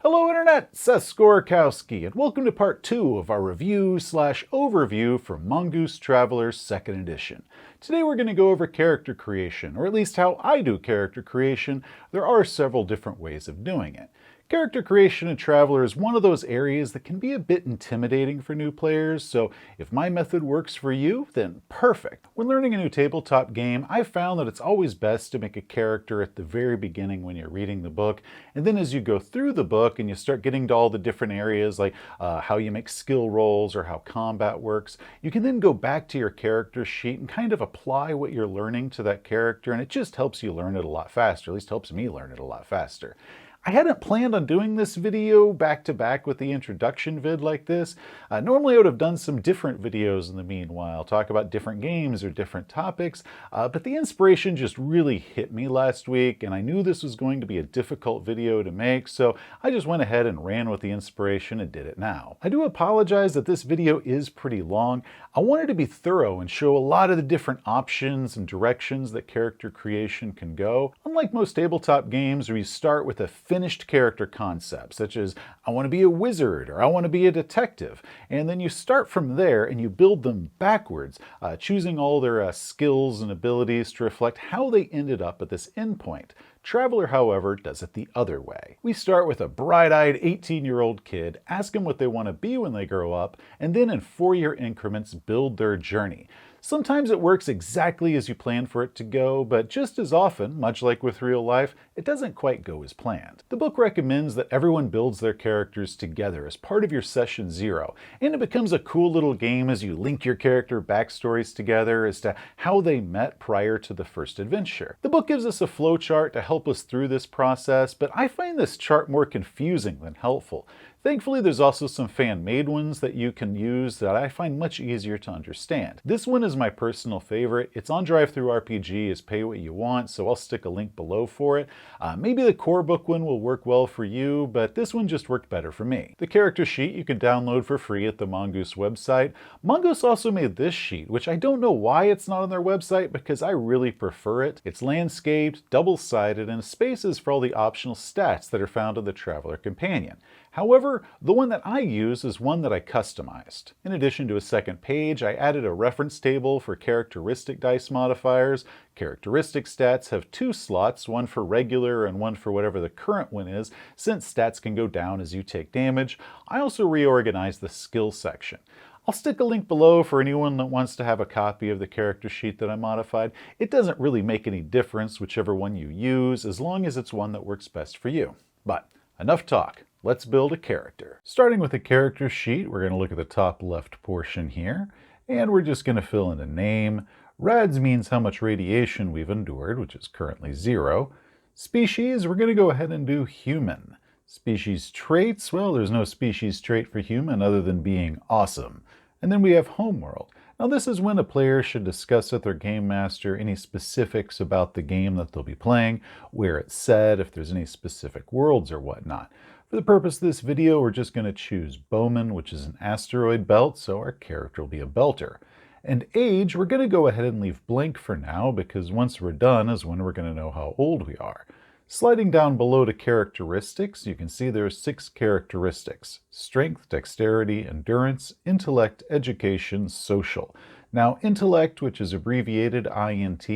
Hello Internet, Seth Skorkowski, and welcome to part 2 of our review/overview for Mongoose Traveller Second Edition. Today we're going to go over character creation, or at least how I do character creation. There are several different ways of doing it. Character creation in Traveller is one of those areas that can be a bit intimidating for new players, so if my method works for you, then perfect. When learning a new tabletop game, I've found that it's always best to make a character at the very beginning when you're reading the book, and then as you go through the book and you start getting to all the different areas like how you make skill rolls or how combat works, you can then go back to your character sheet and kind of apply what you're learning to that character, and it just helps you learn it a lot faster, at least helps me learn it a lot faster. I hadn't planned on doing this video back to back with the introduction vid like this. Normally I would have done some different videos in the meanwhile, talk about different games or different topics, but the inspiration just really hit me last week and I knew this was going to be a difficult video to make, so I just went ahead and ran with the inspiration and did it now. I do apologize that this video is pretty long. I wanted to be thorough and show a lot of the different options and directions that character creation can go. Unlike most tabletop games where you start with a finished character concept, such as I want to be a wizard or I want to be a detective, and then you start from there and you build them backwards, choosing all their skills and abilities to reflect how they ended up at this endpoint. Traveller, however, does it the other way. We start with a bright-eyed 18-year-old kid, ask them what they want to be when they grow up, and then in 4-year increments build their journey. Sometimes it works exactly as you plan for it to go, but just as often, much like with real life, it doesn't quite go as planned. The book recommends that everyone builds their characters together as part of your session 0, and it becomes a cool little game as you link your character backstories together as to how they met prior to the first adventure. The book gives us a flowchart to help us through this process, but I find this chart more confusing than helpful. Thankfully, there's also some fan-made ones that you can use that I find much easier to understand. This one is my personal favorite. It's on DriveThruRPG as pay what you want, so I'll stick a link below for it. Maybe the core book one will work well for you, but this one just worked better for me. The character sheet you can download for free at the Mongoose website. Mongoose also made this sheet, which I don't know why it's not on their website because I really prefer it. It's landscaped, double-sided, and spaces for all the optional stats that are found in the Traveller Companion. However, the one that I use is one that I customized. In addition to a second page, I added a reference table for characteristic dice modifiers. Characteristic stats have 2 slots, one for regular and one for whatever the current one is, since stats can go down as you take damage. I also reorganized the skill section. I'll stick a link below for anyone that wants to have a copy of the character sheet that I modified. It doesn't really make any difference whichever one you use, as long as it's one that works best for you. But enough talk. Let's build a character. Starting with a character sheet, we're going to look at the top left portion here, and we're just going to fill in a name. Rads means how much radiation we've endured, which is currently 0. Species, we're going to go ahead and do human. Species traits, well, there's no species trait for human other than being awesome. And then we have homeworld. Now this is when a player should discuss with their game master any specifics about the game that they'll be playing, where it's set, if there's any specific worlds or whatnot. For the purpose of this video, we're just going to choose Bowman, which is an asteroid belt, so our character will be a belter. And age, we're going to go ahead and leave blank for now, because once we're done is when we're going to know how old we are. Sliding down below to characteristics, you can see there are 6 characteristics: strength, dexterity, endurance, intellect, education, social. Now, intellect, which is abbreviated INT,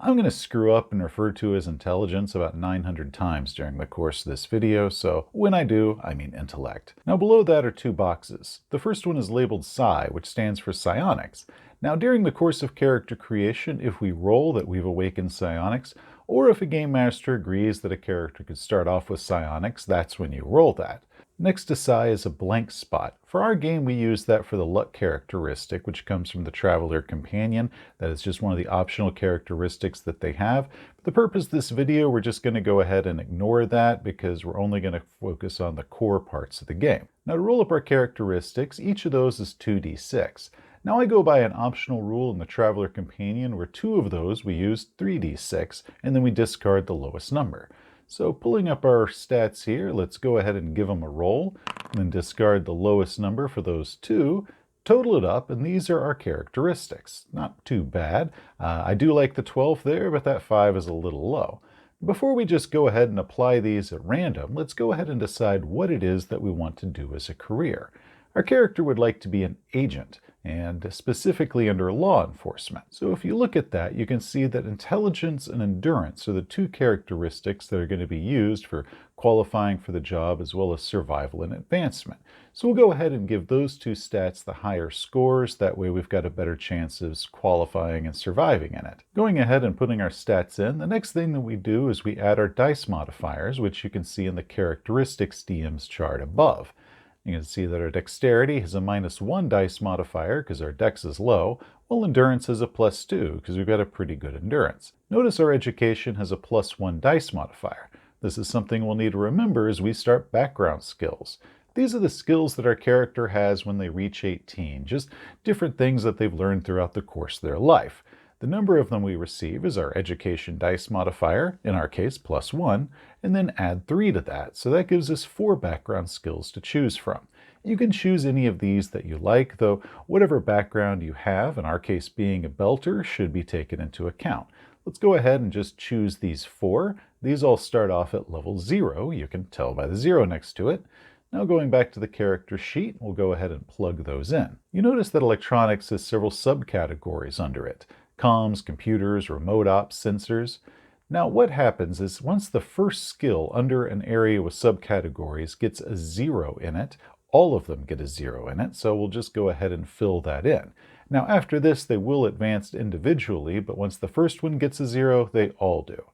I'm going to screw up and refer to as intelligence about 900 times during the course of this video, so when I do, I mean intellect. Now below that are 2 boxes. The first one is labeled Psi, which stands for psionics. Now during the course of character creation, if we roll that we've awakened psionics, or if a game master agrees that a character could start off with psionics, that's when you roll that. Next to Psi is a blank spot. For our game, we use that for the luck characteristic, which comes from the Traveller Companion. That is just one of the optional characteristics that they have. For the purpose of this video, we're just going to go ahead and ignore that because we're only going to focus on the core parts of the game. Now to roll up our characteristics, each of those is 2d6. Now I go by an optional rule in the Traveller Companion where 2 of those we use 3d6, and then we discard the lowest number. So pulling up our stats here, let's go ahead and give them a roll, and then discard the lowest number for those 2, total it up, and these are our characteristics. Not too bad. I do like the 12 there, but that 5 is a little low. Before we just go ahead and apply these at random, let's go ahead and decide what it is that we want to do as a career. Our character would like to be an agent, and specifically under law enforcement. So if you look at that, you can see that intelligence and endurance are the two characteristics that are going to be used for qualifying for the job, as well as survival and advancement. So we'll go ahead and give those two stats the higher scores. That way we've got a better chance of qualifying and surviving in it. Going ahead and putting our stats in, the next thing that we do is we add our dice modifiers, which you can see in the characteristics DM's chart above. You can see that our dexterity has a -1 dice modifier because our dex is low, while endurance has a +2 because we've got a pretty good endurance. Notice our education has a +1 dice modifier. This is something we'll need to remember as we start background skills. These are the skills that our character has when they reach 18, just different things that they've learned throughout the course of their life. The number of them we receive is our education dice modifier, in our case +1, and then add 3 to that, so that gives us 4 background skills to choose from. You can choose any of these that you like, though whatever background you have, in our case being a belter, should be taken into account. Let's go ahead and just choose these 4. These all start off at level 0, you can tell by the 0 next to it. Now going back to the character sheet, we'll go ahead and plug those in. You notice that electronics has several subcategories under it. Comms, computers, remote ops, sensors. Now what happens is once the first skill under an area with subcategories gets a 0 in it, all of them get a 0 in it, so we'll just go ahead and fill that in. Now after this they will advance individually, but once the first one gets a 0, they all do.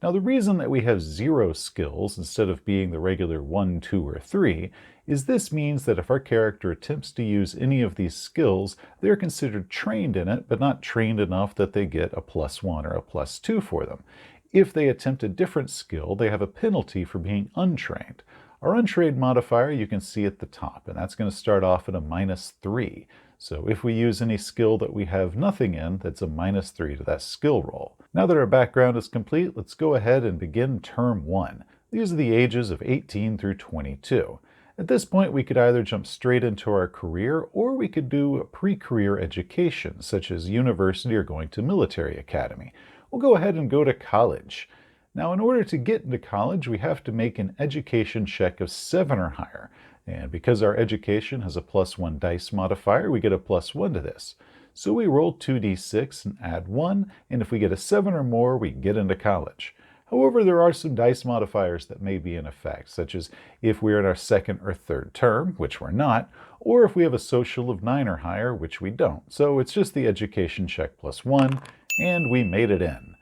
Now the reason that we have 0 skills instead of being the regular 1, 2, or 3 is this means that if our character attempts to use any of these skills, they're considered trained in it, but not trained enough that they get a +1 or a +2 for them. If they attempt a different skill, they have a penalty for being untrained. Our untrained modifier you can see at the top, and that's going to start off at a -3. So if we use any skill that we have nothing in, that's a -3 to that skill roll. Now that our background is complete, let's go ahead and begin Term 1. These are the ages of 18 through 22. At this point, we could either jump straight into our career, or we could do a pre-career education, such as university or going to military academy. We'll go ahead and go to college. Now, in order to get into college, we have to make an education check of 7 or higher. And because our education has a +1 dice modifier, we get a +1 to this. So we roll 2d6 and add 1, and if we get a 7 or more, we get into college. However, there are some dice modifiers that may be in effect, such as if we're in our 2nd or 3rd term, which we're not, or if we have a social of 9 or higher, which we don't. So it's just the education check +1, and we made it in.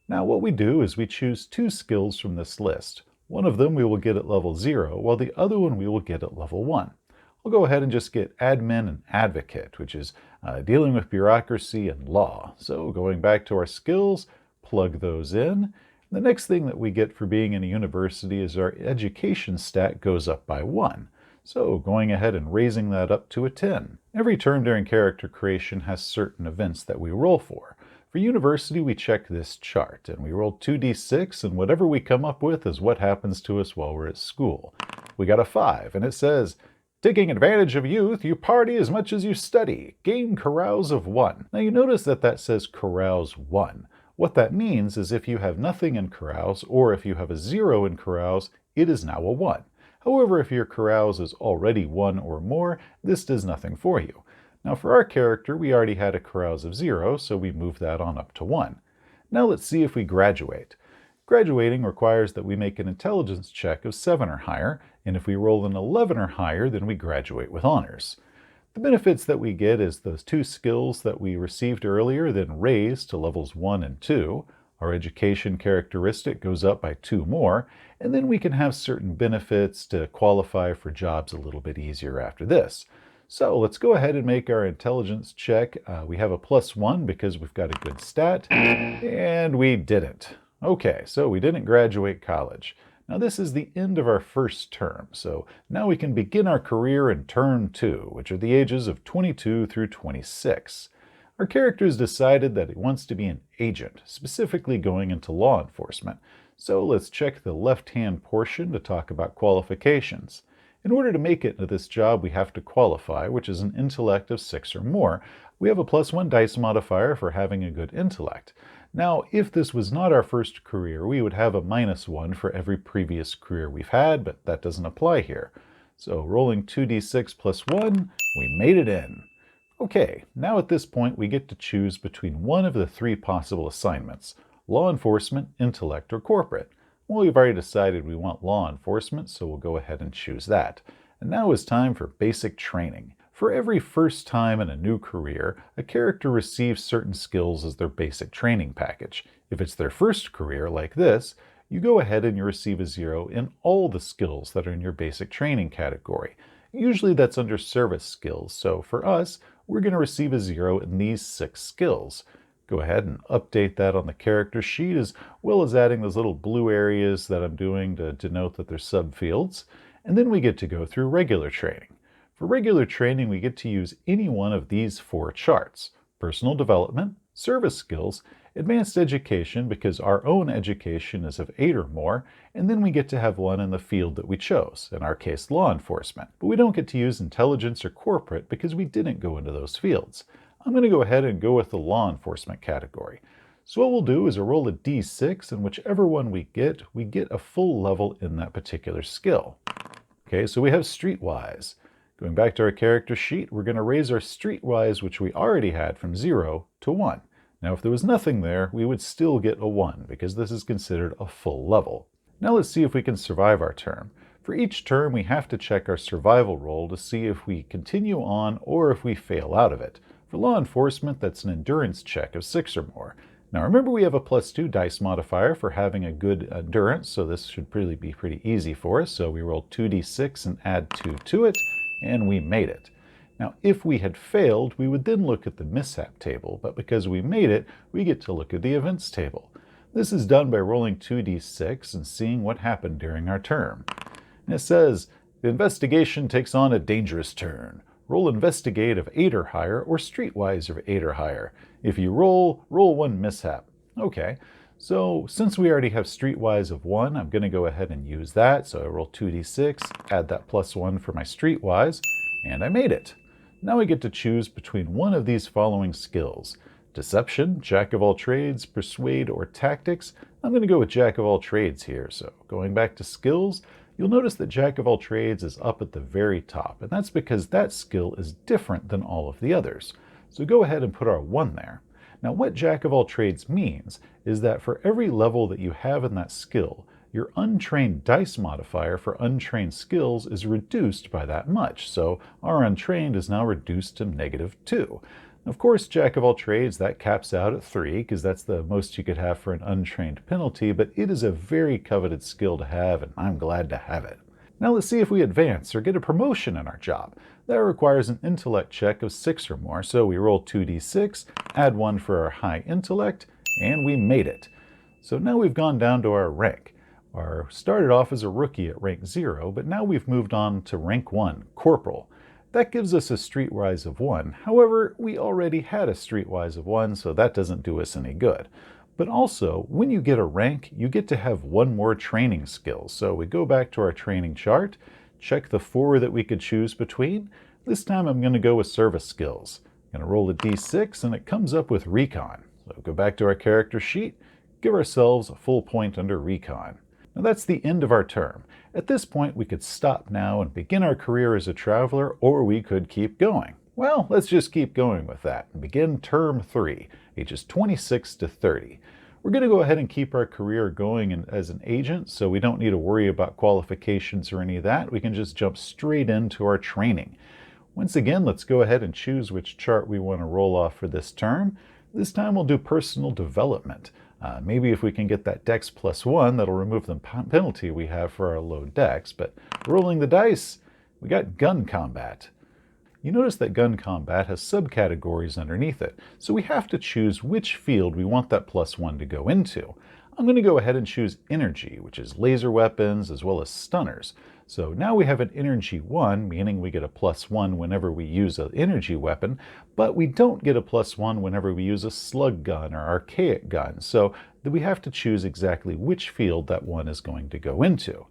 Now what we do is we choose 2 skills from this list. One of them we will get at level 0, while the other one we will get at level 1. I'll go ahead and just get admin and advocate, which is dealing with bureaucracy and law. So going back to our skills, plug those in. The next thing that we get for being in a university is our education stat goes up by 1. So going ahead and raising that up to a 10. Every term during character creation has certain events that we roll for. For university, we check this chart, and we roll 2d6, and whatever we come up with is what happens to us while we're at school. We got a 5, and it says, taking advantage of youth, you party as much as you study. Gain carouse of 1. Now you notice that that says carouse 1. What that means is if you have nothing in carouse, or if you have a 0 in carouse, it is now a 1. However, if your carouse is already 1 or more, this does nothing for you. Now for our character, we already had a carouse of 0, so we move that on up to 1. Now let's see if we graduate. Graduating requires that we make an intelligence check of 7 or higher, and if we roll an 11 or higher, then we graduate with honors. The benefits that we get is those 2 skills that we received earlier then raised to levels 1 and 2. Our education characteristic goes up by 2 more, and then we can have certain benefits to qualify for jobs a little bit easier after this. So let's go ahead and make our intelligence check. We have a +1 because we've got a good stat, and we didn't. Okay, so we didn't graduate college. Now this is the end of our first term, so now we can begin our career in Term 2, which are the ages of 22 through 26. Our character has decided that he wants to be an agent, specifically going into law enforcement. So let's check the left-hand portion to talk about qualifications. In order to make it into this job, we have to qualify, which is an intellect of 6 or more. We have a +1 dice modifier for having a good intellect. Now, if this was not our first career, we would have a -1 for every previous career we've had, but that doesn't apply here. So rolling 2d6 plus 1, we made it in. Okay, now at this point we get to choose between one of the three possible assignments: law enforcement, intellect, or corporate. Well, we've already decided we want law enforcement, so we'll go ahead and choose that. And now it's time for basic training. For every first time in a new career, a character receives certain skills as their basic training package. If it's their first career, like this, you go ahead and you receive a 0 in all the skills that are in your basic training category. Usually that's under service skills, so for us, we're going to receive a 0 in these 6 skills. Go ahead and update that on the character sheet, as well as adding those little blue areas that I'm doing to denote that they're subfields. And then we get to go through regular training. For regular training, we get to use any one of these 4 charts: personal development, service skills, advanced education, because our own education is of 8 or more, and then we get to have one in the field that we chose, in our case law enforcement. But we don't get to use intelligence or corporate because we didn't go into those fields. I'm going to go ahead and go with the law enforcement category. So what we'll do is a roll a d6, and whichever one we get a full level in that particular skill. Okay, so we have streetwise. Going back to our character sheet, we're going to raise our streetwise, which we already had, from 0 to 1. Now, if there was nothing there, we would still get a 1, because this is considered a full level. Now let's see if we can survive our term. For each term, we have to check our survival roll to see if we continue on or if we fail out of it. For law enforcement, that's an endurance check of 6 or more. Now remember, we have a +2 dice modifier for having a good endurance, so this should really be pretty easy for us. So we roll 2d6 and add 2 to it, and we made it. Now, if we had failed, we would then look at the mishap table, but because we made it, we get to look at the events table. This is done by rolling 2d6 and seeing what happened during our term. And it says, the investigation takes on a dangerous turn. Roll investigate of 8 or higher, or streetwise of 8 or higher. If you roll 1 mishap. Okay, so since we already have streetwise of 1, I'm going to go ahead and use that. So I roll 2d6, add that +1 for my streetwise, and I made it. Now we get to choose between one of these following skills: deception, jack of all trades, persuade, or tactics. I'm going to go with jack of all trades here. So going back to skills, you'll notice that jack of all trades is up at the very top, and that's because that skill is different than all of the others. So go ahead and put our 1 there. Now what jack of all trades means is that for every level that you have in that skill, your untrained dice modifier for untrained skills is reduced by that much. So our untrained is now reduced to -2. Of course, jack of all trades, that caps out at 3, because that's the most you could have for an untrained penalty, but it is a very coveted skill to have, and I'm glad to have it. Now let's see if we advance or get a promotion in our job. That requires an intellect check of 6 or more, so we roll 2d6, add 1 for our high intellect, and we made it. So now we've gone down to our rank. Started off as a rookie at rank 0, but now we've moved on to rank 1, corporal. That gives us a streetwise of 1. However, we already had a streetwise of 1, so that doesn't do us any good. But also, when you get a rank, you get to have 1 more training skill. So we go back to our training chart, check the 4 that we could choose between. This time I'm going to go with service skills. I'm going to roll a d6, and it comes up with recon. So go back to our character sheet, give ourselves a full point under recon. Now that's the end of our term. At this point, we could stop now and begin our career as a traveler, or we could keep going. Well, let's just keep going with that and begin term 3, ages 26 to 30. We're going to go ahead and keep our career going as an agent, so we don't need to worry about qualifications or any of that. We can just jump straight into our training. Once again, let's go ahead and choose which chart we want to roll off for this term. This time we'll do personal development. Maybe if we can get that dex +1, that'll remove the penalty we have for our low dex, but rolling the dice, we got gun combat. You notice that gun combat has subcategories underneath it, so we have to choose which field we want that +1 to go into. I'm going to go ahead and choose energy, which is laser weapons as well as stunners. So now we have an energy 1, meaning we get a +1 whenever we use an energy weapon, but we don't get a +1 whenever we use a slug gun or archaic gun. So we have to choose exactly which field that 1 is going to go into.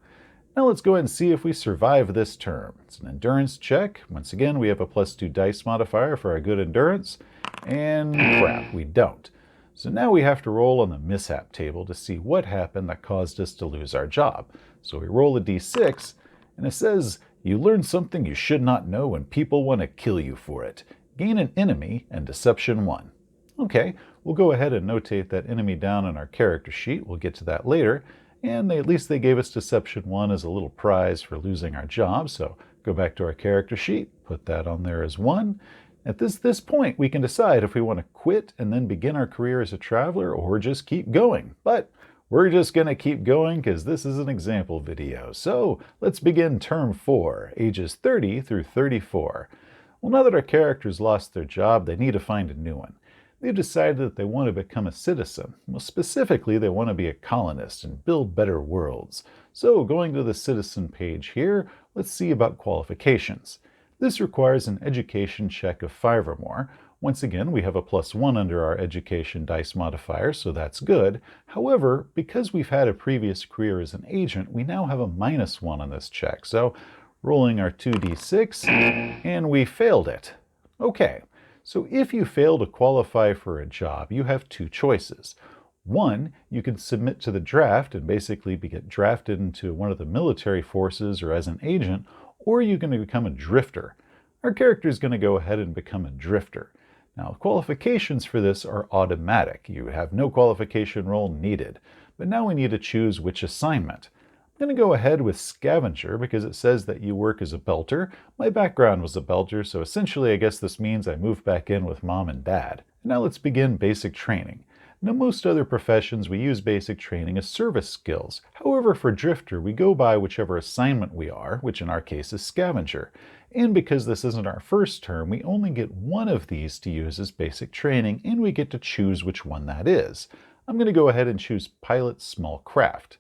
Now let's go ahead and see if we survive this term. It's an endurance check. Once again, we have a +2 dice modifier for our good endurance, and crap, we don't. So now we have to roll on the mishap table to see what happened that caused us to lose our job. So we roll a d6, and it says, you learn something you should not know and people want to kill you for it. Gain an enemy and deception 1. Okay, we'll go ahead and notate that enemy down on our character sheet. We'll get to that later. And at least they gave us deception 1 as a little prize for losing our job. So go back to our character sheet, put that on there as 1. At this point, we can decide if we want to quit and then begin our career as a traveler or just keep going. But we're just going to keep going because this is an example video. So let's begin term 4, ages 30 through 34. Well, now that our characters lost their job, they need to find a new one. They've decided that they want to become a citizen. Well, specifically, they want to be a colonist and build better worlds. So going to the citizen page here, let's see about qualifications. This requires an education check of 5 or more. Once again, we have a +1 under our education dice modifier, so that's good. However, because we've had a previous career as an agent, we now have a -1 on this check. So rolling our 2d6, and we failed it. Okay. So if you fail to qualify for a job, you have 2 choices. 1, you can submit to the draft and basically get drafted into one of the military forces or as an agent, or you're going to become a drifter. Our character is going to go ahead and become a drifter. Now, qualifications for this are automatic. You have no qualification roll needed. But now we need to choose which assignment. I'm going to go ahead with scavenger because it says that you work as a belter. My background was a belter, so essentially I guess this means I moved back in with mom and dad. Now let's begin basic training. Now most other professions we use basic training as service skills. However, for drifter we go by whichever assignment we are, which in our case is scavenger. And because this isn't our first term, we only get one of these to use as basic training, and we get to choose which one that is. I'm going to go ahead and choose pilot small craft.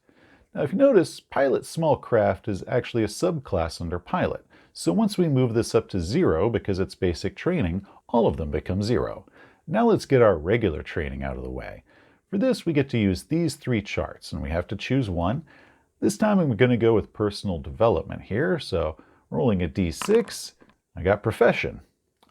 Now, if you notice, pilot small craft is actually a subclass under pilot. So once we move this up to 0, because it's basic training, all of them become 0. Now let's get our regular training out of the way. For this, we get to use these 3 charts, and we have to choose one. This time I'm going to go with personal development here, so rolling a d6, I got profession.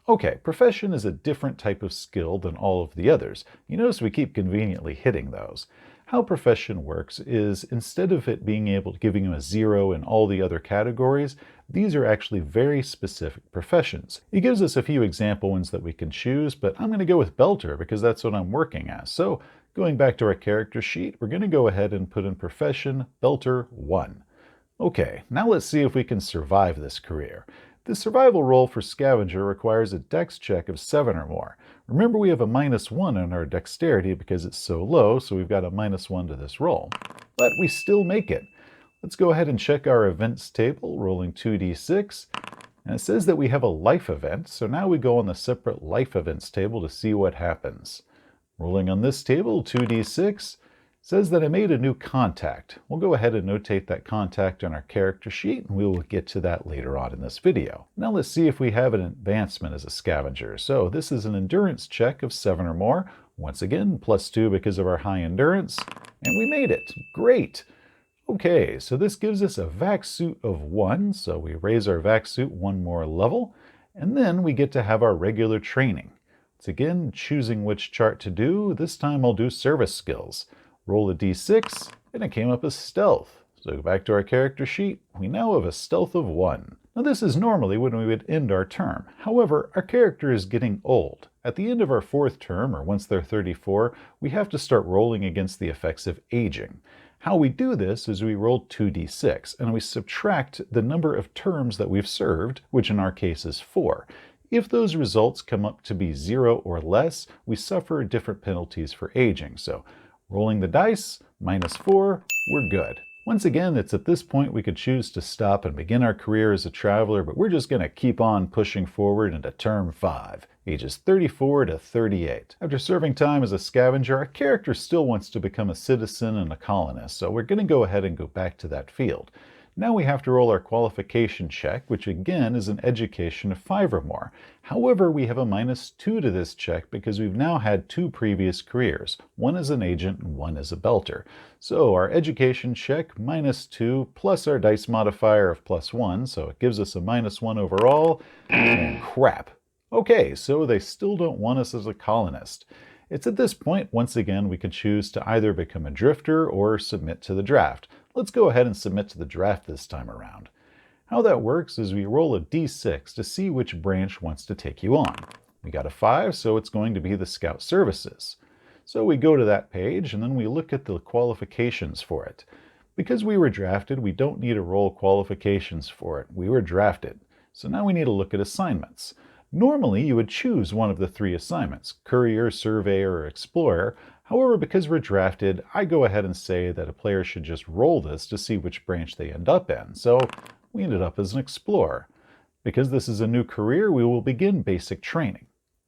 Okay, profession is a different type of skill than all of the others. You notice we keep conveniently hitting those. How profession works is instead of it being able to giving you a 0 in all the other categories, these are actually very specific professions. It gives us a few example ones that we can choose, but I'm going to go with belter because that's what I'm working as. So going back to our character sheet, we're going to go ahead and put in profession belter 1. Okay, now let's see if we can survive this career. The survival roll for scavenger requires a dex check of 7 or more. Remember, we have a -1 on our dexterity because it's so low, so we've got a -1 to this roll. But we still make it. Let's go ahead and check our events table, rolling 2d6. And it says that we have a life event, so now we go on the separate life events table to see what happens. Rolling on this table, 2d6. Says that I made a new contact. We'll go ahead and notate that contact on our character sheet, and we will get to that later on in this video. Now let's see if we have an advancement as a scavenger. So this is an endurance check of 7 or more. Once again, +2 because of our high endurance. And we made it. Great! Okay, so this gives us a vac suit of 1, so we raise our vac suit 1 more level, and then we get to have our regular training. It's again choosing which chart to do. This time I'll do service skills. Roll a d6, and it came up as stealth. So back to our character sheet, we now have a stealth of 1. Now this is normally when we would end our term. However, our character is getting old. At the end of our 4th term, or once they're 34, we have to start rolling against the effects of aging. How we do this is we roll 2d6, and we subtract the number of terms that we've served, which in our case is 4. If those results come up to be 0 or less, we suffer different penalties for aging. So rolling the dice, -4, we're good. Once again, it's at this point we could choose to stop and begin our career as a traveler, but we're just going to keep on pushing forward into term 5, ages 34 to 38. After serving time as a scavenger, our character still wants to become a citizen and a colonist, so we're going to go ahead and go back to that field. Now we have to roll our qualification check, which again is an education of 5 or more. However, we have a -2 to this check because we've now had 2 previous careers, one as an agent and one as a belter. So our education check, -2, plus our dice modifier of +1, so it gives us a -1 overall, and crap. Okay, so they still don't want us as a colonist. It's at this point, once again, we can choose to either become a drifter or submit to the draft. Let's go ahead and submit to the draft this time around. How that works is we roll a d6 to see which branch wants to take you on. We got a 5, so it's going to be the Scout Services. So we go to that page and then we look at the qualifications for it. Because we were drafted, we don't need to roll qualifications for it. We were drafted. So now we need to look at assignments. Normally, you would choose one of the 3 assignments, Courier, Surveyor, or Explorer. However, because we're drafted, I go ahead and say that a player should just roll this to see which branch they end up in. So we ended up as an Explorer. Because this is a new career, we will begin basic training.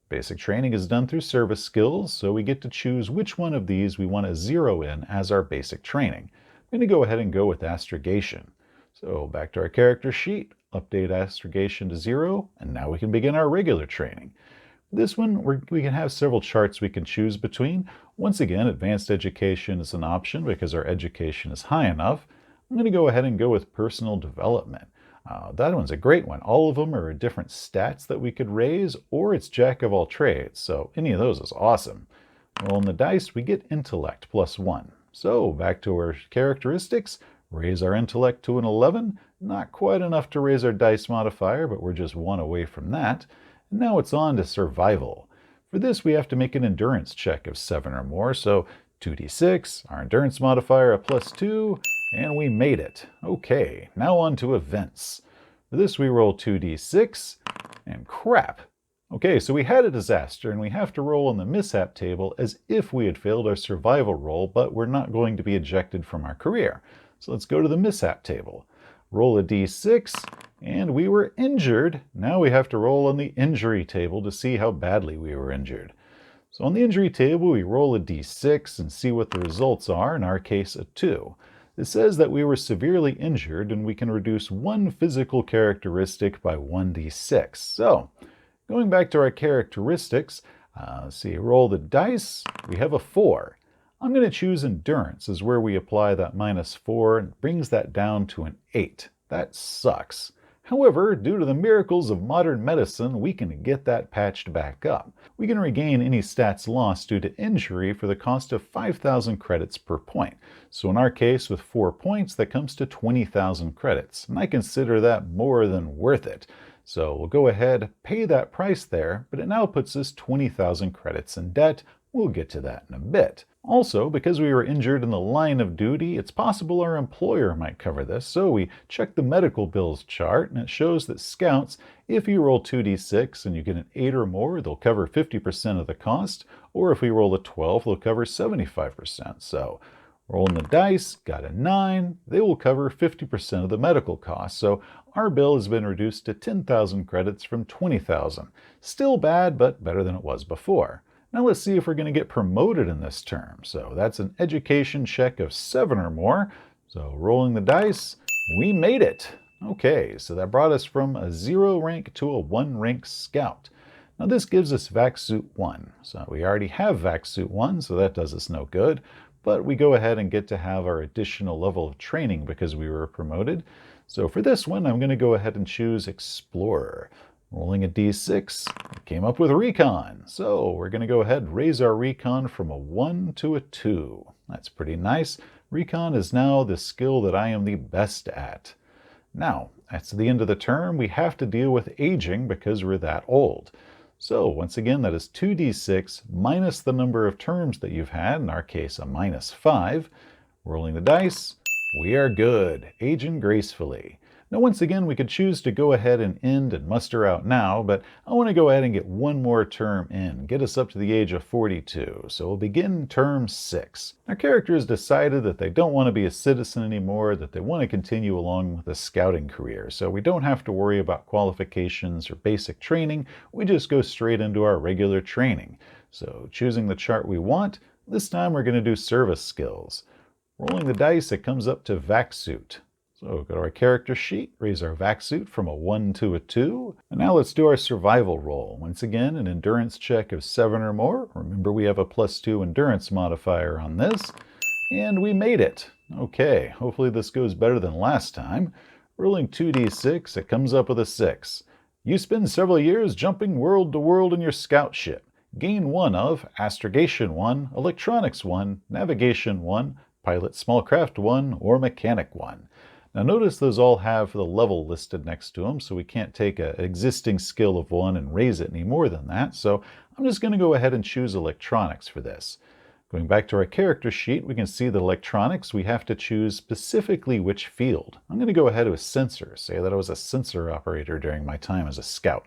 Basic training is done through service skills, so we get to choose which one of these we want to zero in as our basic training. I'm going to go ahead and go with astrogation. So back to our character sheet, update astrogation to 0, and now we can begin our regular training. This one, we can have several charts we can choose between. Once again, advanced education is an option because our education is high enough. I'm going to go ahead and go with personal development. That one's a great one. All of them are different stats that we could raise, or it's jack of all trades, so any of those is awesome. Rolling the dice, we get intellect +1. So back to our characteristics, raise our intellect to an 11. Not quite enough to raise our dice modifier, but we're just 1 away from that. And now it's on to survival. For this, we have to make an endurance check of 7 or more, so 2d6, our endurance modifier a +2, and we made it. Okay, now on to events. For this, we roll 2d6, and crap. Okay, so we had a disaster, and we have to roll on the mishap table as if we had failed our survival roll, but we're not going to be ejected from our career. So let's go to the mishap table. Roll a d6, and we were injured. Now we have to roll on the injury table to see how badly we were injured. So on the injury table, we roll a d6 and see what the results are, in our case a 2. It says that we were severely injured and we can reduce 1 physical characteristic by 1d6. So, going back to our characteristics, roll the dice, we have a 4. I'm going to choose endurance as where we apply that -4 and brings that down to an 8. That sucks. However, due to the miracles of modern medicine, we can get that patched back up. We can regain any stats lost due to injury for the cost of 5,000 credits per point. So in our case, with 4 points, that comes to 20,000 credits, and I consider that more than worth it. So we'll go ahead, pay that price there, but it now puts us 20,000 credits in debt. We'll get to that in a bit. Also, because we were injured in the line of duty, it's possible our employer might cover this, so we check the medical bills chart, and it shows that Scouts, if you roll 2d6 and you get an 8 or more, they'll cover 50% of the cost, or if we roll a 12, they'll cover 75%. So, rolling the dice, got a 9, they will cover 50% of the medical costs, so our bill has been reduced to 10,000 credits from 20,000. Still bad, but better than it was before. Now let's see if we're going to get promoted in this term. So that's an education check of 7 or more. So rolling the dice, we made it. Okay, so that brought us from a 0 rank to a 1 rank Scout. Now this gives us Vac Suit 1. So we already have Vac Suit 1, so that does us no good. But we go ahead and get to have our additional level of training because we were promoted. So for this one, I'm going to go ahead and choose Explorer. Rolling a d6, came up with Recon. So we're going to go ahead and raise our Recon from a 1 to a 2. That's pretty nice. Recon is now the skill that I am the best at. Now, at the end of the term, we have to deal with aging because we're that old. So once again, that is 2d6 minus the number of terms that you've had, in our case a -5. Rolling the dice, we are good, aging gracefully. Now once again, we could choose to go ahead and end and muster out now, but I want to go ahead and get one more term in, get us up to the age of 42. So we'll begin term 6. Our character has decided that they don't want to be a citizen anymore, that they want to continue along with a scouting career. So we don't have to worry about qualifications or basic training. We just go straight into our regular training. So choosing the chart we want, this time we're going to do service skills. Rolling the dice, it comes up to Vac Suit. So go to our character sheet, raise our Vac Suit from a 1 to a 2. And now let's do our survival roll. Once again, an endurance check of 7 or more. Remember, we have a +2 endurance modifier on this. And we made it. Okay, hopefully this goes better than last time. Rolling 2d6, it comes up with a 6. You spend several years jumping world to world in your scout ship. gain 1 of Astrogation 1, Electronics 1, Navigation 1, Pilot Smallcraft 1, or Mechanic 1. Now notice those all have the level listed next to them, so we can't take an existing skill of 1 and raise it any more than that, so I'm just going to go ahead and choose Electronics for this. Going back to our character sheet, we can see that Electronics, we have to choose specifically which field. I'm going to go ahead with Sensor, say that I was a sensor operator during my time as a scout.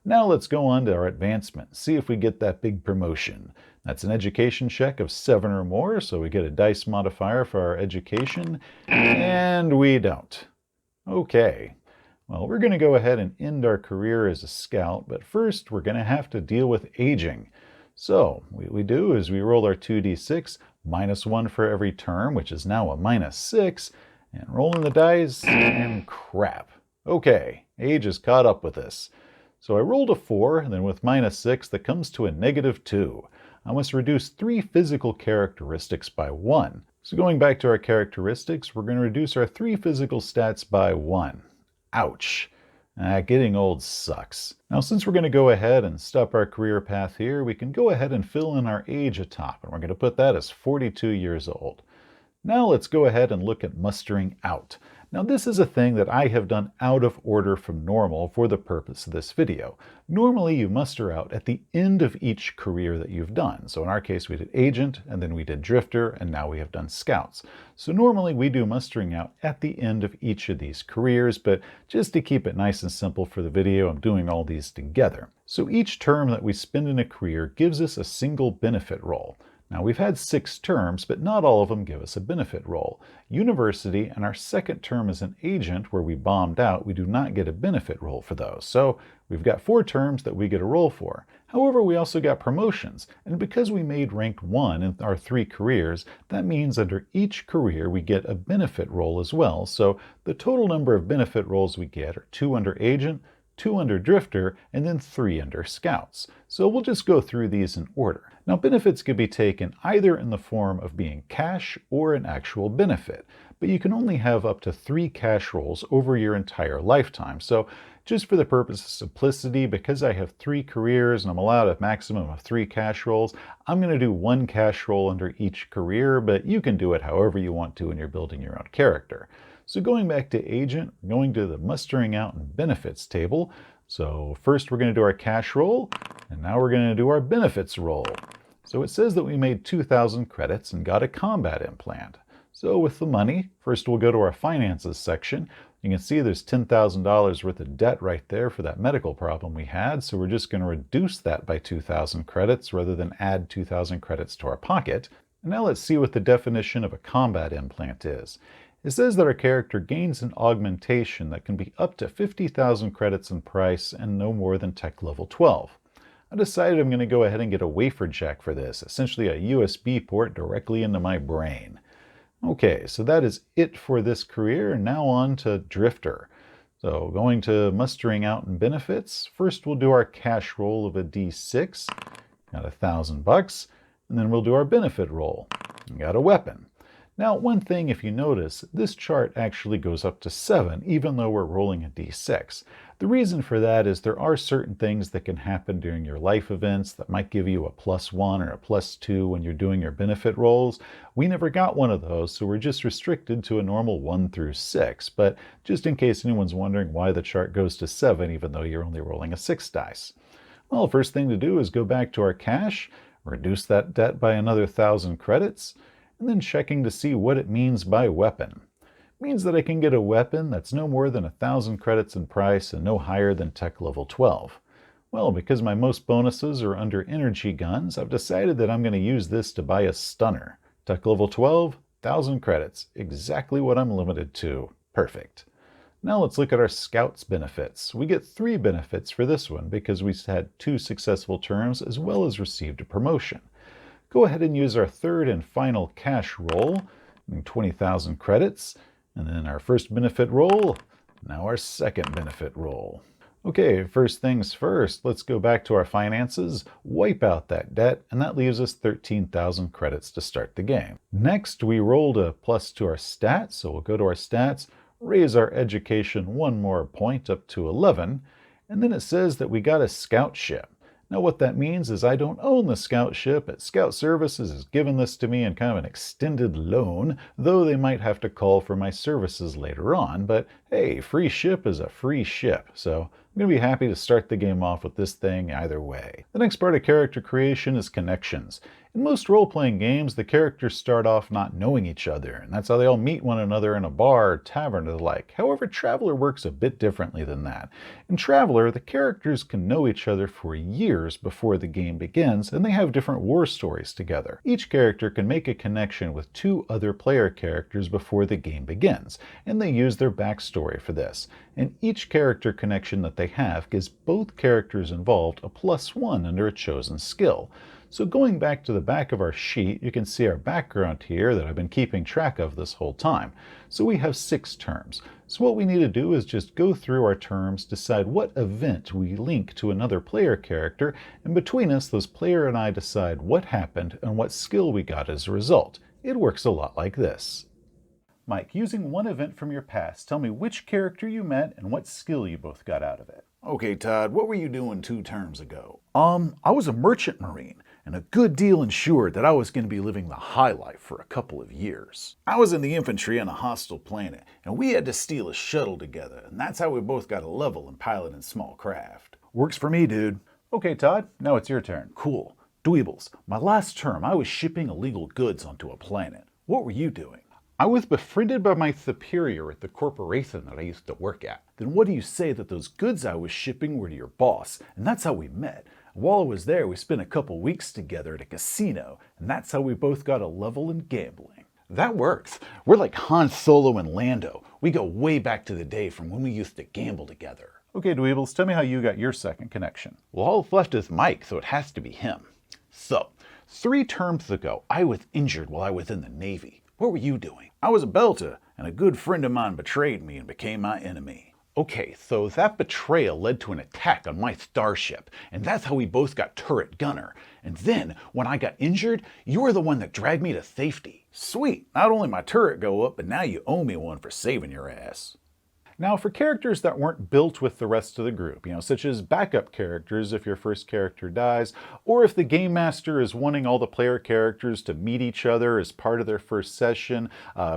Now let's go on to our advancement, see if we get that big promotion. That's an education check of 7 or more, so we get a dice modifier for our education, and we don't. Okay, well, we're going to go ahead and end our career as a scout, but first we're going to have to deal with aging. So what we do is we roll our 2d6, -1 for every term, which is now a -6, and rolling the dice, and crap. Okay, age is caught up with us. So I rolled a 4, and then with -6, that comes to a -2. I must reduce 3 physical characteristics by 1. So going back to our characteristics, we're going to reduce our 3 physical stats by 1. Ouch. Getting old sucks. Now since we're going to go ahead and stop our career path here, we can go ahead and fill in our age atop, and we're going to put that as 42 years old. Now let's go ahead and look at mustering out. Now this is a thing that I have done out of order from normal for the purpose of this video. Normally you muster out at the end of each career that you've done. So in our case we did Agent, and then we did Drifter, and now we have done Scouts. So normally we do mustering out at the end of each of these careers, but just to keep it nice and simple for the video, I'm doing all these together. So each term that we spend in a career gives us a single benefit roll. Now we've had 6 terms, but not all of them give us a benefit roll. University and our second term as an agent, where we bombed out, we do not get a benefit roll for those. So we've got 4 terms that we get a roll for. However, we also got promotions, and because we made rank 1 in our 3 careers, that means under each career we get a benefit roll as well. So the total number of benefit rolls we get are 2 under Agent, 2 under Drifter, and then 3 under Scouts. So we'll just go through these in order. Now benefits could be taken either in the form of being cash or an actual benefit, but you can only have up to 3 cash rolls over your entire lifetime. So just for the purpose of simplicity, because I have 3 careers and I'm allowed a maximum of 3 cash rolls, I'm going to do 1 cash roll under each career, but you can do it however you want to when you're building your own character. So going back to Agent, going to the Mustering Out and Benefits table. So first we're going to do our cash roll, and now we're going to do our benefits roll. So it says that we made 2,000 credits and got a combat implant. So with the money, first we'll go to our finances section. You can see there's $10,000 worth of debt right there for that medical problem we had, so we're just going to reduce that by 2,000 credits rather than add 2,000 credits to our pocket. And now let's see what the definition of a combat implant is. It says that our character gains an augmentation that can be up to 50,000 credits in price and no more than tech level 12. I decided I'm going to go ahead and get a wafer jack for this, essentially a USB port directly into my brain. Okay, so that is it for this career, and now on to Drifter. So going to Mustering Out and Benefits, first we'll do our cash roll of a D6, got $1,000, and then we'll do our benefit roll, got a weapon. Now, one thing, if you notice, this chart actually goes up to 7, even though we're rolling a d6. The reason for that is there are certain things that can happen during your life events that might give you a +1 or a +2 when you're doing your benefit rolls. We never got one of those, so we're just restricted to a normal 1 through 6. But just in case anyone's wondering why the chart goes to 7, even though you're only rolling a 6 dice. Well, the first thing to do is go back to our cash, reduce that debt by another 1,000 credits, and then checking to see what it means by weapon. It means that I can get a weapon that's no more than 1,000 credits in price and no higher than tech level 12. Well, because my most bonuses are under energy guns, I've decided that I'm going to use this to buy a stunner. Tech level 12, 1,000 credits, exactly what I'm limited to. Perfect. Now let's look at our Scouts benefits. We get 3 benefits for this one because we had 2 successful terms as well as received a promotion. Go ahead and use our third and final cash roll, 20,000 credits, and then our first benefit roll, now our second benefit roll. Okay, first things first, let's go back to our finances, wipe out that debt, and that leaves us 13,000 credits to start the game. Next, we rolled a plus to our stats, so we'll go to our stats, raise our education 1 more point up to 11, and then it says that we got a scout ship. Now what that means is I don't own the scout ship, but Scout Services has given this to me in kind of an extended loan, though they might have to call for my services later on, but hey, free ship is a free ship, so I'm going to be happy to start the game off with this thing either way. The next part of character creation is connections. In most role-playing games, the characters start off not knowing each other, and that's how they all meet one another in a bar, tavern, or the like. However, Traveller works a bit differently than that. In Traveller, the characters can know each other for years before the game begins, and they have different war stories together. Each character can make a connection with two other player characters before the game begins, and they use their backstory for this. And each character connection that they have gives both characters involved a +1 under a chosen skill. So going back to the back of our sheet, you can see our background here that I've been keeping track of this whole time. So we have 6 terms. So what we need to do is just go through our terms, decide what event we link to another player character, and between us, those player and I decide what happened and what skill we got as a result. It works a lot like this. Mike, using one event from your past, tell me which character you met and what skill you both got out of it. Okay, Todd, what were you doing 2 terms ago? I was a merchant marine, and a good deal ensured that I was going to be living the high life for a couple of years. I was in the infantry on a hostile planet, and we had to steal a shuttle together, and that's how we both got a level in piloting small craft. Works for me, dude. Okay, Todd, now it's your turn. Cool. Dweebles, my last term I was shipping illegal goods onto a planet. What were you doing? I was befriended by my superior at the corporation that I used to work at. Then what do you say that those goods I was shipping were to your boss, and that's how we met? While I was there, we spent a couple weeks together at a casino, and that's how we both got a level in gambling. That works. We're like Han Solo and Lando. We go way back to the day from when we used to gamble together. Okay, Dweebles, tell me how you got your second connection. Well, all that's left is Mike, so it has to be him. So, 3 terms ago, I was injured while I was in the Navy. What were you doing? I was a belter, and a good friend of mine betrayed me and became my enemy. Okay, so that betrayal led to an attack on my starship, and that's how we both got turret gunner. And then, when I got injured, you were the one that dragged me to safety. Sweet, not only my turret go up, but now you owe me one for saving your ass. Now, for characters that weren't built with the rest of the group, such as backup characters if your first character dies, or if the game master is wanting all the player characters to meet each other as part of their first session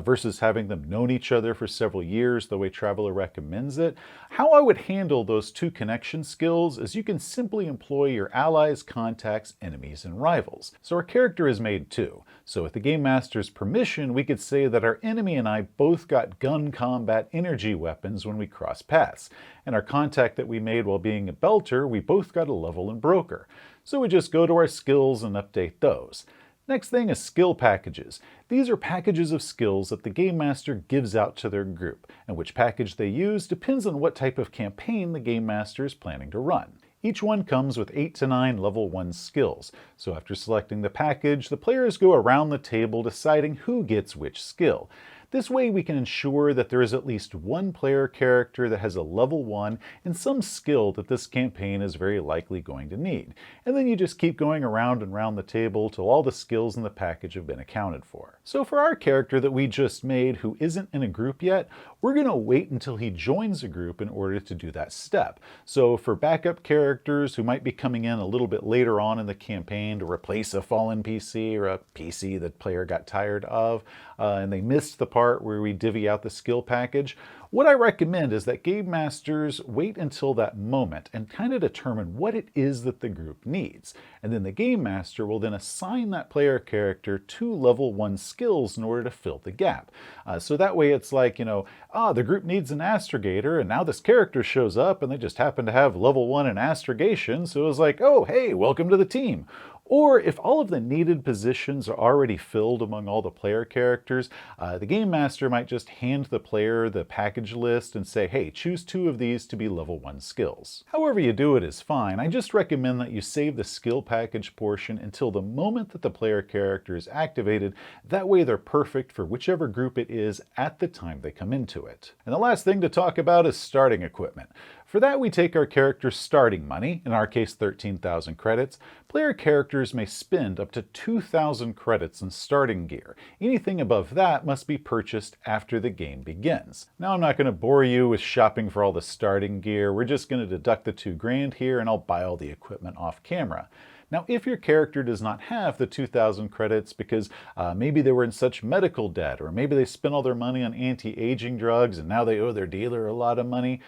versus having them known each other for several years the way Traveller recommends it, how I would handle those 2 connection skills is you can simply employ your allies, contacts, enemies, and rivals. So our character is made 2. So with the game master's permission, we could say that our enemy and I both got gun combat energy weapons when we cross paths. And our contact that we made while being a belter, we both got a level in broker. So we just go to our skills and update those. Next thing is skill packages. These are packages of skills that the Game Master gives out to their group, and which package they use depends on what type of campaign the Game Master is planning to run. Each one comes with 8 to 9 level 1 skills, so after selecting the package, the players go around the table deciding who gets which skill. This way we can ensure that there is at least one player character that has a level 1 and some skill that this campaign is very likely going to need. And then you just keep going around and around the table till all the skills in the package have been accounted for. So for our character that we just made who isn't in a group yet, we're going to wait until he joins a group in order to do that step. So for backup characters who might be coming in a little bit later on in the campaign to replace a fallen PC or a PC the player got tired of, and they missed the part where we divvy out the skill package, what I recommend is that Game Masters wait until that moment and kind of determine what it is that the group needs. And then the Game Master will then assign that player character 2 level 1 skills in order to fill the gap. So that way it's like, the group needs an astrogator, and now this character shows up and they just happen to have level 1 in astrogation, so it was like, oh, hey, welcome to the team. Or if all of the needed positions are already filled among all the player characters, the Game Master might just hand the player the package list and say, hey, choose 2 of these to be level 1 skills. However you do it is fine. I just recommend that you save the skill package portion until the moment that the player character is activated. That way they're perfect for whichever group it is at the time they come into it. And the last thing to talk about is starting equipment. For For that, we take our character's starting money, in our case 13,000 credits. Player characters may spend up to 2,000 credits in starting gear. Anything above that must be purchased after the game begins. Now, I'm not going to bore you with shopping for all the starting gear. We're just going to deduct the $2,000 here, and I'll buy all the equipment off camera. Now, if your character does not have the 2,000 credits because maybe they were in such medical debt, or maybe they spent all their money on anti-aging drugs and now they owe their dealer a lot of money,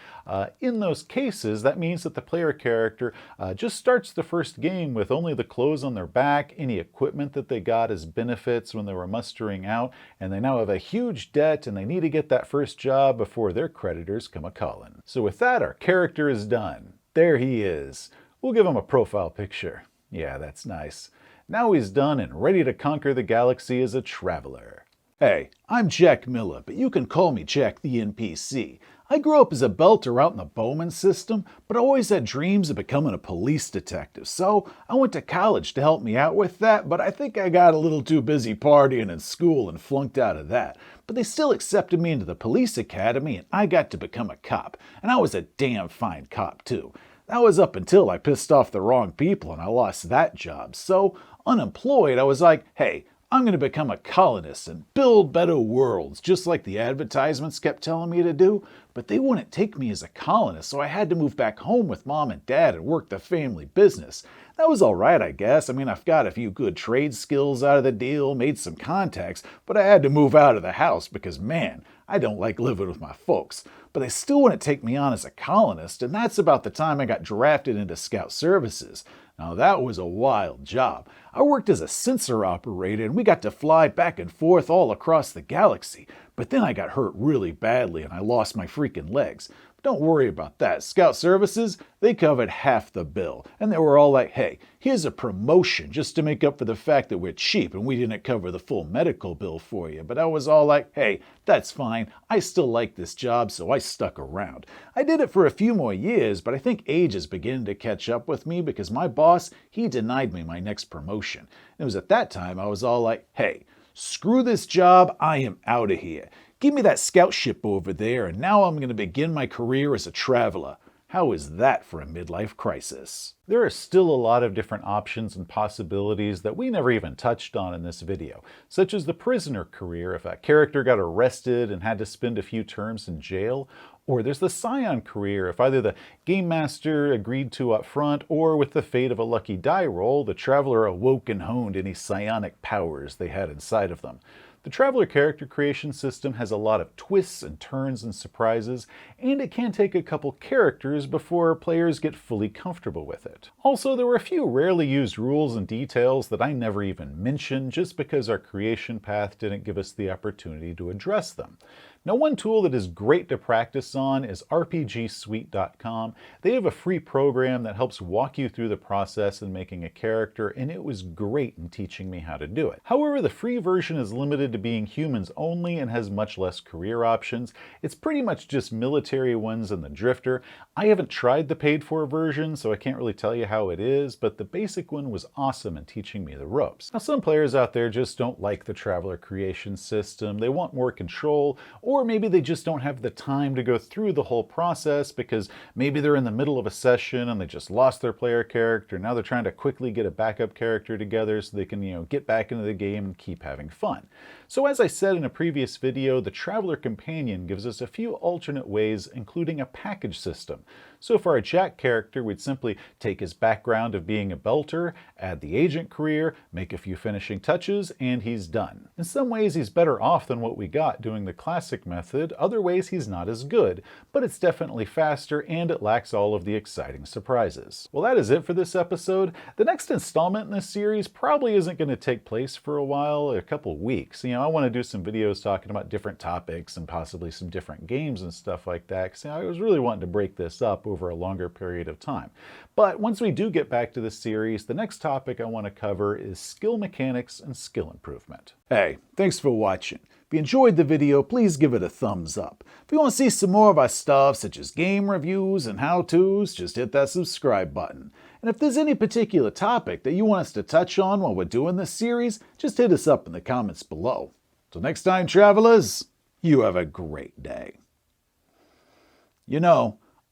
in those cases, that means that the player character just starts the first game with only the clothes on their back, any equipment that they got as benefits when they were mustering out, and they now have a huge debt and they need to get that first job before their creditors come a-calling. So with that, our character is done. There he is. We'll give him a profile picture. Yeah, that's nice. Now he's done and ready to conquer the galaxy as a traveler. Hey, I'm Jack Miller, but you can call me Jack the NPC. I grew up as a belter out in the Bowman system, but I always had dreams of becoming a police detective, so I went to college to help me out with that, but I think I got a little too busy partying in school and flunked out of that. But they still accepted me into the police academy, and I got to become a cop, and I was a damn fine cop, too. That was up until I pissed off the wrong people and I lost that job. So, unemployed, I was like, hey, I'm going to become a colonist and build better worlds, just like the advertisements kept telling me to do. But they wouldn't take me as a colonist, so I had to move back home with Mom and Dad and work the family business. That was all right, I guess. I mean, I've got a few good trade skills out of the deal, made some contacts, but I had to move out of the house because, man, I don't like living with my folks. But they still wouldn't take me on as a colonist, and that's about the time I got drafted into Scout Services. Now, that was a wild job. I worked as a sensor operator, and we got to fly back and forth all across the galaxy. But then I got hurt really badly, and I lost my freaking legs. Don't worry about that. Scout Services, they covered half the bill. And they were all like, hey, here's a promotion just to make up for the fact that we're cheap and we didn't cover the full medical bill for you. But I was all like, hey, that's fine. I still like this job, so I stuck around. I did it for a few more years, but I think age is beginning to catch up with me because my boss, he denied me my next promotion. And it was at that time I was all like, hey, screw this job, I am out of here. Give me that scout ship over there, and now I'm going to begin my career as a traveler. How is that for a midlife crisis? There are still a lot of different options and possibilities that we never even touched on in this video, such as the prisoner career if a character got arrested and had to spend a few terms in jail, or there's the scion career if either the game master agreed to up front, or with the fate of a lucky die roll, the traveler awoke and honed any psionic powers they had inside of them. The Traveler character creation system has a lot of twists and turns and surprises, and it can take a couple characters before players get fully comfortable with it. Also, there were a few rarely used rules and details that I never even mentioned just because our creation path didn't give us the opportunity to address them. Now, one tool that is great to practice on is RPGsuite.com. They have a free program that helps walk you through the process in making a character, and it was great in teaching me how to do it. However, the free version is limited to being humans only and has much less career options. It's pretty much just military ones and the Drifter. I haven't tried the paid-for version, so I can't really tell you how it is, but the basic one was awesome in teaching me the ropes. Now, some players out there just don't like the Traveler creation system. They want more control, or maybe they just don't have the time to go through the whole process because maybe they're in the middle of a session and they just lost their player character. Now they're trying to quickly get a backup character together so they can, get back into the game and keep having fun. So as I said in a previous video, the Traveler Companion gives us a few alternate ways, including a package system. So for our Jack character, we'd simply take his background of being a belter, add the agent career, make a few finishing touches, and he's done. In some ways, he's better off than what we got doing the classic method. Other ways, he's not as good, but it's definitely faster and it lacks all of the exciting surprises. Well, that is it for this episode. The next installment in this series probably isn't going to take place for a while, a couple weeks. I want to do some videos talking about different topics and possibly some different games and stuff like that, because I was really wanting to break this up over a longer period of time. But once we do get back to the series, the next topic I want to cover is skill mechanics and skill improvement. Hey, thanks for watching. If you enjoyed the video, please give it a thumbs up. If you want to see some more of our stuff, such as game reviews and how-tos, just hit that subscribe button. And if there's any particular topic that you want us to touch on while we're doing this series, just hit us up in the comments below. Till next time, travelers, you have a great day.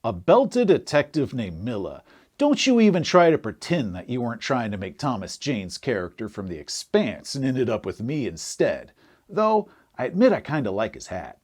A belted detective named Milla. Don't you even try to pretend that you weren't trying to make Thomas Jane's character from The Expanse and ended up with me instead. Though, I admit I kinda like his hat.